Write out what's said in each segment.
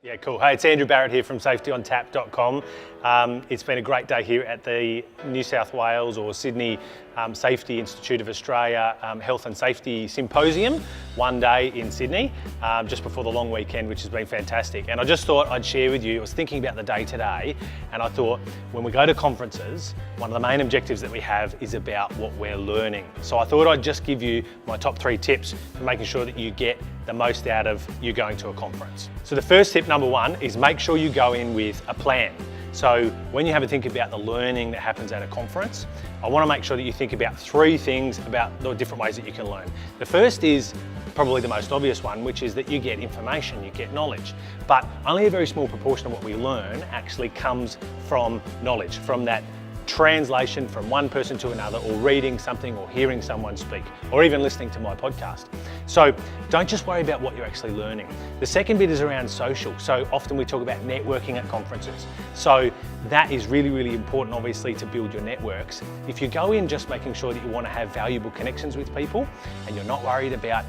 Yeah, cool. Hey, it's Andrew Barrett here from safetyontap.com. It's been a great day here at the New South Wales or Sydney Safety Institute of Australia Health and Safety Symposium, one day in Sydney, just before the long weekend, which has been fantastic. And I just thought I'd share with you, I was thinking about the day today, and I thought when we go to conferences, one of the main objectives that we have is about what we're learning. So I thought I'd just give you my top 3 tips for making sure that you get the most out of you going to a conference. So the first tip, number 1, is make sure you go in with a plan. So when you have a think about the learning that happens at a conference, I want to make sure that you think about 3 things about the different ways that you can learn. The first is probably the most obvious one, which is that you get information, you get knowledge. But only a very small proportion of what we learn actually comes from knowledge, from that translation from one person to another, or reading something, or hearing someone speak, or even listening to my podcast. So don't just worry about what you're actually learning. The second bit is around social. So often we talk about networking at conferences. So that is really, really important, obviously, to build your networks. If you go in just making sure that you want to have valuable connections with people, and you're not worried about,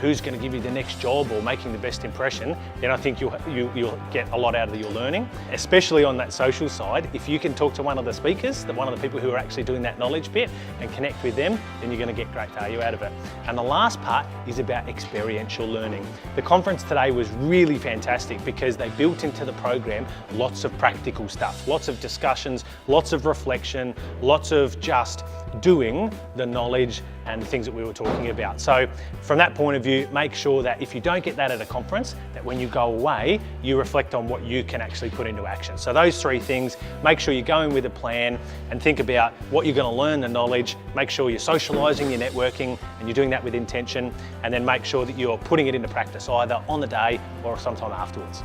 who's going to give you the next job or making the best impression, then I think you'll get a lot out of your learning, especially on that social side. If you can talk to one of the speakers, one of the people who are actually doing that knowledge bit, and connect with them, then you're going to get great value out of it. And the last part is about experiential learning. The conference today was really fantastic because they built into the program lots of practical stuff, lots of discussions, lots of reflection, lots of just doing the knowledge and the things that we were talking about. So from that point of view, make sure that if you don't get that at a conference, that when you go away, you reflect on what you can actually put into action. So those 3 things, make sure you go in with a plan and think about what you're going to learn, the knowledge, make sure you're socializing, you're networking, and you're doing that with intention, and then make sure that you're putting it into practice either on the day or sometime afterwards.